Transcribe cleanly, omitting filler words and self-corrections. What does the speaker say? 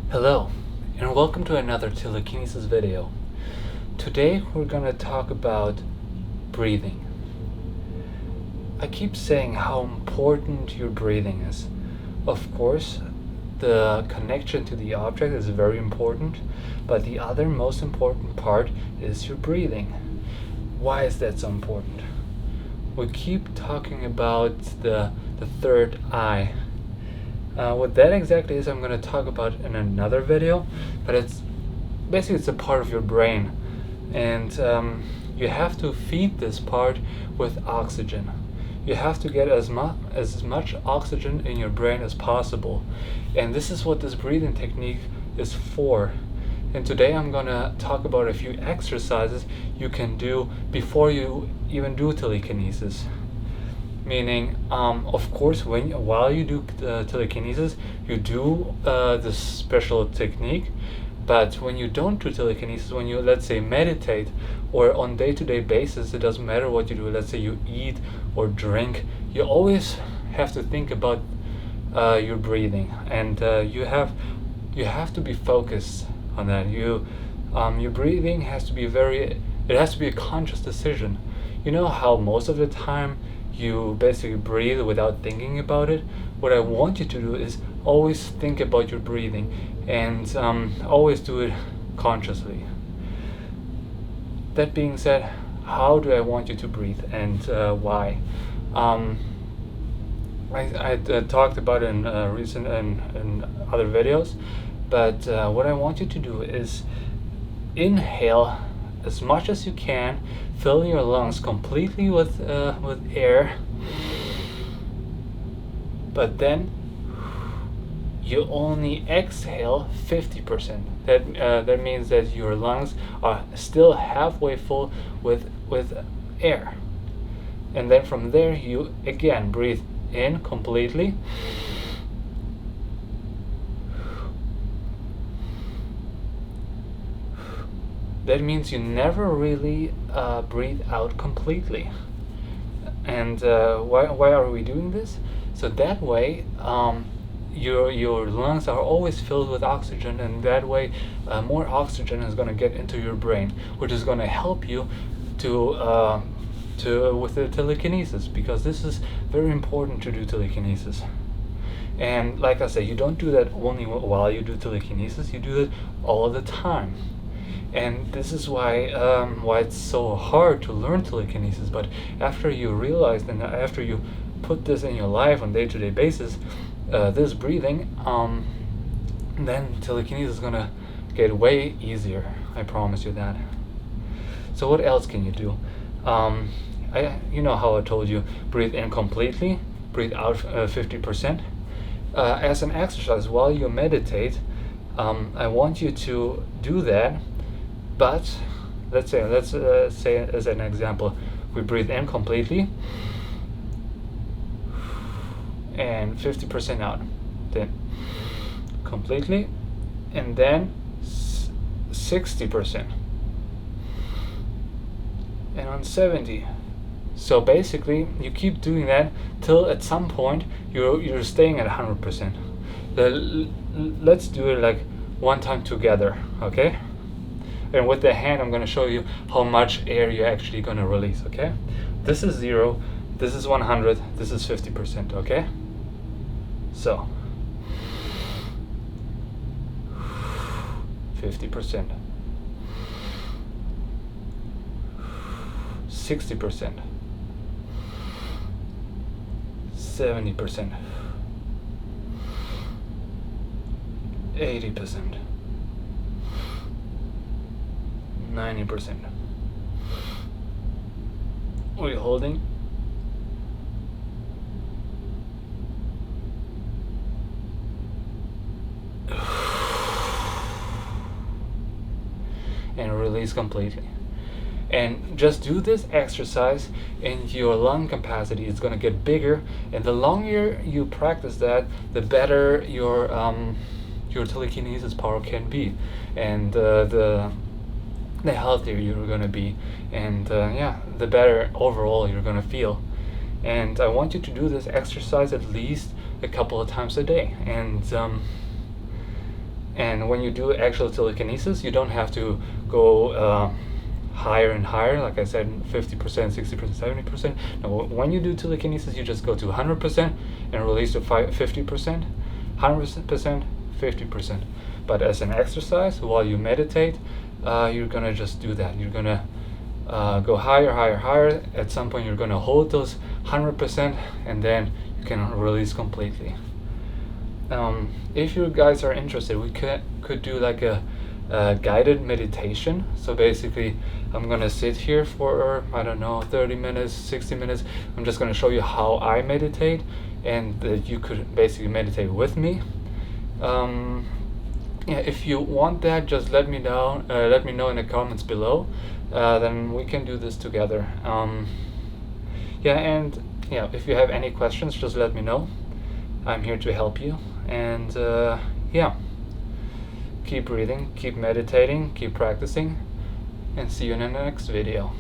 Hello, and welcome to another Telekinesis video. Today we're gonna talk about breathing. I keep saying how important your breathing is. Of course, the connection to the object is very important, but the other most important part is your breathing. Why is that so important? We keep talking about the third eye. What that exactly is, I'm going to talk about in another video, but it's a part of your brain, and you have to feed this part with oxygen. You have to get as much oxygen in your brain as possible, and this is what this breathing technique is for. And today I'm going to talk about a few exercises you can do before you even do telekinesis. Meaning, of course, while you do telekinesis, you do this special technique. But when you don't do telekinesis, when you, let's say, meditate, or on day-to-day basis, it doesn't matter what you do. Let's say you eat or drink, you always have to think about your breathing, and you have to be focused on that. Your breathing has to be it has to be a conscious decision. You know how most of the time you basically breathe without thinking about it? What I want you to do is always think about your breathing, and always do it consciously. That being said, how do I want you to breathe, and why? I talked about it in recent and other videos, but what I want you to do is inhale as much as you can, fill your lungs completely with air, but then you only exhale 50%. That means that your lungs are still halfway full with air, and then from there you again breathe in completely, that means you never really breathe out completely. And why are we doing this? So that way your lungs are always filled with oxygen, and that way more oxygen is going to get into your brain, which is going to help you to with the telekinesis, because this is very important to do telekinesis. And like I said, you don't do that only while you do telekinesis, you do it all the time. And this is why it's so hard to learn telekinesis. But after you realize, and after you put this in your life on day-to-day basis, this breathing, then telekinesis is gonna get way easier. I promise you that. So what else can you do? You know how I told you, breathe in completely, breathe out 50%. As an exercise while you meditate, I want you to do that. But let's say as an example, we breathe in completely and 50% out, then completely, and then 60%, and on 70. So basically you keep doing that till at some point you're staying at 100%. Let's do it like one time together, okay? And with the hand, I'm going to show you how much air you're actually going to release, okay? This is 0, this is 100, this is 50%, okay? So, 50%, 60%, 70%, 80%. 90%. Are you holding? And release completely. And just do this exercise, and your lung capacity is going to get bigger, and the longer you practice that, the better your telekinesis power can be, and the healthier you're going to be, and the better overall you're going to feel. And I want you to do this exercise at least a couple of times a day, and And when you do actual telekinesis, you don't have to go higher and higher, like I said, 50%, 60%, 70%. Now, when you do telekinesis, you just go to 100% and release to 50%, 100%, 50%. But as an exercise, while you meditate, you're gonna just do that. You're gonna go higher, higher, higher. At some point, you're gonna hold those 100%, and then you can release completely. If you guys are interested, we could do like a guided meditation. So basically, I'm gonna sit here for, I don't know, 30 minutes, 60 minutes. I'm just gonna show you how I meditate, and that you could basically meditate with me. Yeah, if you want that, just let me know. Let me know in the comments below. Then we can do this together. Yeah, and yeah, if you have any questions, just let me know. I'm here to help you. And yeah, keep breathing, keep meditating, keep practicing, and see you in the next video.